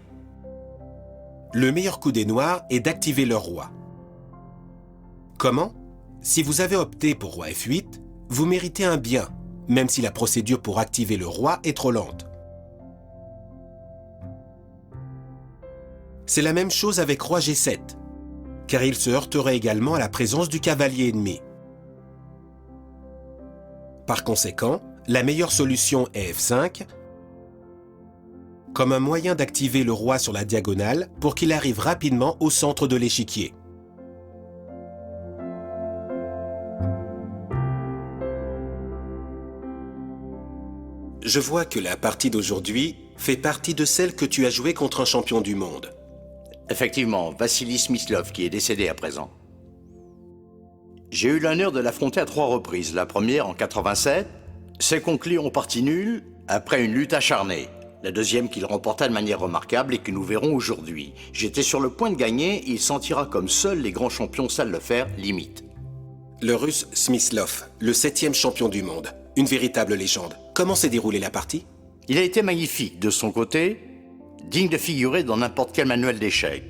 Speaker 1: Le meilleur coup des noirs est d'activer leur roi. Comment? Si vous avez opté pour roi F8, vous méritez un bien, même si la procédure pour activer le roi est trop lente. C'est la même chose avec roi G7, car il se heurterait également à la présence du cavalier ennemi. Par conséquent, la meilleure solution est F5, comme un moyen d'activer le roi sur la diagonale pour qu'il arrive rapidement au centre de l'échiquier. Je vois que la partie d'aujourd'hui fait partie de celle que tu as jouée contre un champion du monde.
Speaker 2: Effectivement, Vassili Smyslov qui est décédé à présent. J'ai eu l'honneur de l'affronter à 3 reprises. La première en 87, c'est conclu en partie nulle après une lutte acharnée. La deuxième qu'il remporta de manière remarquable et que nous verrons aujourd'hui. J'étais sur le point de gagner, il s'en tira comme seuls les grands champions savent le faire, limite.
Speaker 1: Le Russe Smyslov, le 7e champion du monde, une véritable légende. Comment s'est déroulée la partie?
Speaker 2: Il a été magnifique de son côté, digne de figurer dans n'importe quel manuel d'échecs.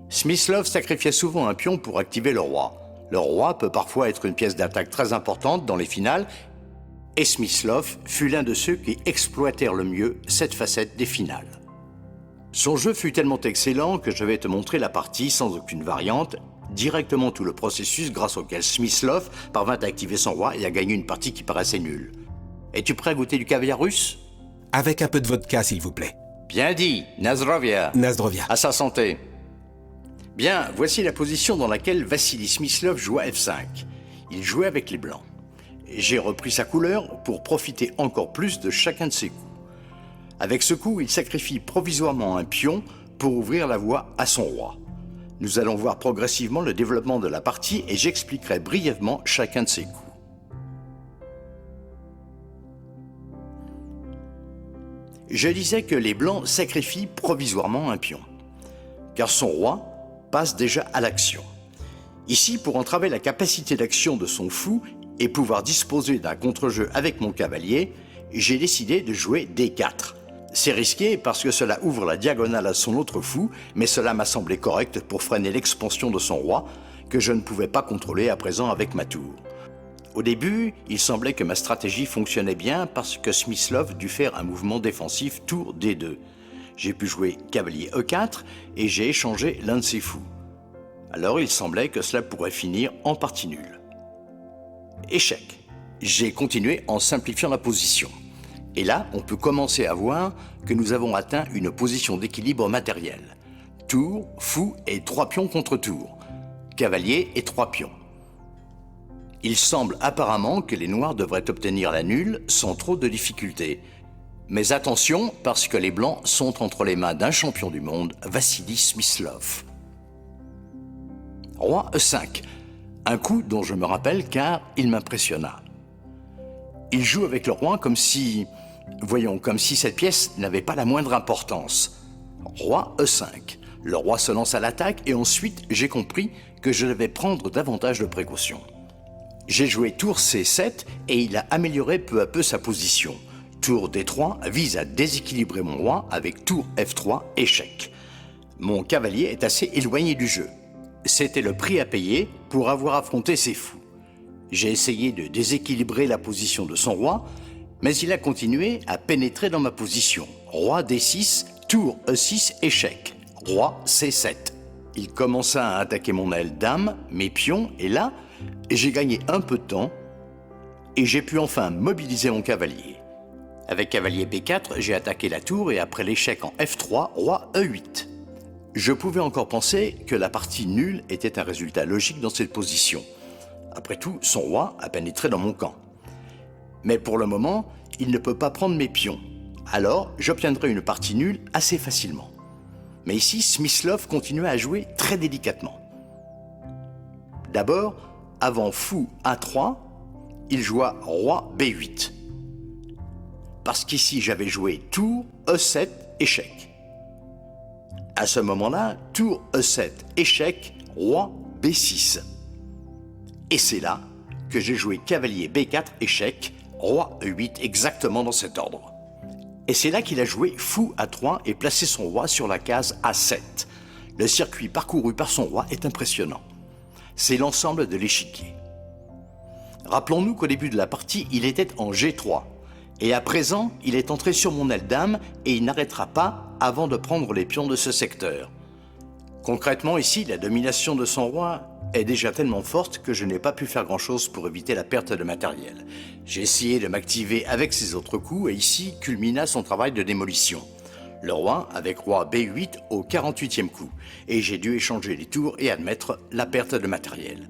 Speaker 2: Smyslov sacrifiait souvent un pion pour activer le roi. Le roi peut parfois être une pièce d'attaque très importante dans les finales, et Smyslov fut l'un de ceux qui exploitèrent le mieux cette facette des finales. Son jeu fut tellement excellent que je vais te montrer la partie sans aucune variante, directement tout le processus grâce auquel Smyslov parvint à activer son roi et à gagner une partie qui paraissait nulle. Es-tu prêt à goûter du caviar russe?
Speaker 1: Avec un peu de vodka, s'il vous plaît.
Speaker 2: Bien dit, Nazdrovia.
Speaker 1: Nazdrovia.
Speaker 2: À sa santé. Bien, voici la position dans laquelle Vassili Smyslov joua F5. Il jouait avec les blancs. J'ai repris sa couleur pour profiter encore plus de chacun de ses coups. Avec ce coup, il sacrifie provisoirement un pion pour ouvrir la voie à son roi. Nous allons voir progressivement le développement de la partie et j'expliquerai brièvement chacun de ses coups. Je disais que les blancs sacrifient provisoirement un pion, car son roi passe déjà à l'action. Ici, pour entraver la capacité d'action de son fou et pouvoir disposer d'un contre-jeu avec mon cavalier, j'ai décidé de jouer D4. C'est risqué parce que cela ouvre la diagonale à son autre fou, mais cela m'a semblé correct pour freiner l'expansion de son roi, que je ne pouvais pas contrôler à présent avec ma tour. Au début, il semblait que ma stratégie fonctionnait bien parce que Smyslov dut faire un mouvement défensif tour D2. J'ai pu jouer cavalier E4 et j'ai échangé l'un de ses fous. Alors il semblait que cela pourrait finir en partie nulle. Échec. J'ai continué en simplifiant la position. Et là, on peut commencer à voir que nous avons atteint une position d'équilibre matériel. Tour, fou et 3 pions contre tour. Cavalier et 3 pions. Il semble apparemment que les noirs devraient obtenir la nulle sans trop de difficultés. Mais attention, parce que les blancs sont entre les mains d'un champion du monde, Vassili Smyslov. Roi E5. Un coup dont je me rappelle car il m'impressionna. Il joue avec le roi comme si cette pièce n'avait pas la moindre importance. Roi E5. Le roi se lance à l'attaque et ensuite j'ai compris que je devais prendre davantage de précautions. J'ai joué tour C7 et il a amélioré peu à peu sa position. Tour D3 vise à déséquilibrer mon roi avec tour F3, échec. Mon cavalier est assez éloigné du jeu. C'était le prix à payer pour avoir affronté ses fous. J'ai essayé de déséquilibrer la position de son roi, mais il a continué à pénétrer dans ma position. Roi D6, tour E6, échec. Roi C7. Il commença à attaquer mon aile dame, mes pions, et là, j'ai gagné un peu de temps et j'ai pu enfin mobiliser mon cavalier. Avec cavalier B4, j'ai attaqué la tour et après l'échec en F3, roi E8. Je pouvais encore penser que la partie nulle était un résultat logique dans cette position. Après tout, son roi a pénétré dans mon camp. Mais pour le moment, il ne peut pas prendre mes pions. Alors, j'obtiendrai une partie nulle assez facilement. Mais ici, Smyslov continuait à jouer très délicatement. D'abord, avant fou A3, il joua roi B8. Parce qu'ici, j'avais joué tour E7, échec. À ce moment-là, tour E7, échec, roi B6. Et c'est là que j'ai joué cavalier B4, échec, roi E8, exactement dans cet ordre. Et c'est là qu'il a joué fou A3 et placé son roi sur la case A7. Le circuit parcouru par son roi est impressionnant. C'est l'ensemble de l'échiquier. Rappelons-nous qu'au début de la partie, il était en G3. Et à présent, il est entré sur mon aile dame et il n'arrêtera pas avant de prendre les pions de ce secteur. Concrètement, ici, la domination de son roi est déjà tellement forte que je n'ai pas pu faire grand-chose pour éviter la perte de matériel. J'ai essayé de m'activer avec ses autres coups et ici culmina son travail de démolition. Le roi avec roi B8 au 48e coup, et j'ai dû échanger les tours et admettre la perte de matériel.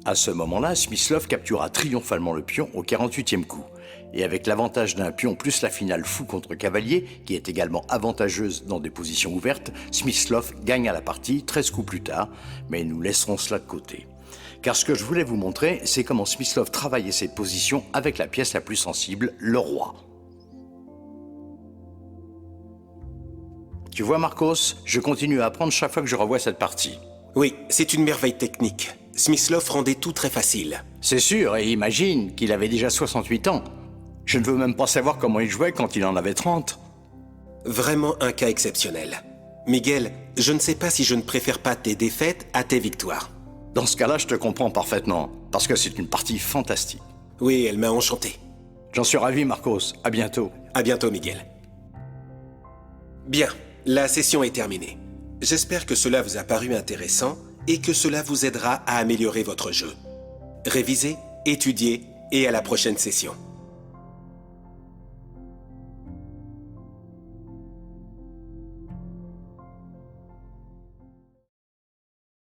Speaker 2: À ce moment-là, Smyslov captura triomphalement le pion au 48e coup. Et avec l'avantage d'un pion plus la finale fou contre cavalier, qui est également avantageuse dans des positions ouvertes, Smyslov gagne à la partie 13 coups plus tard, mais nous laisserons cela de côté. Car ce que je voulais vous montrer, c'est comment Smyslov travaillait ses positions avec la pièce la plus sensible, le roi. Tu vois Marcos, je continue à apprendre chaque fois que je revois cette partie.
Speaker 1: Oui, c'est une merveille technique. Smyslov rendait tout très facile.
Speaker 2: C'est sûr, et imagine qu'il avait déjà 68 ans. Je ne veux même pas savoir comment il jouait quand il en avait 30.
Speaker 1: Vraiment un cas exceptionnel. Miguel, je ne sais pas si je ne préfère pas tes défaites à tes victoires.
Speaker 2: Dans ce cas-là, je te comprends parfaitement, parce que c'est une partie fantastique.
Speaker 1: Oui, elle m'a enchanté.
Speaker 2: J'en suis ravi, Marcos. À bientôt.
Speaker 1: À bientôt, Miguel. Bien, la session est terminée. J'espère que cela vous a paru intéressant et que cela vous aidera à améliorer votre jeu. Révisez, étudiez et à la prochaine session.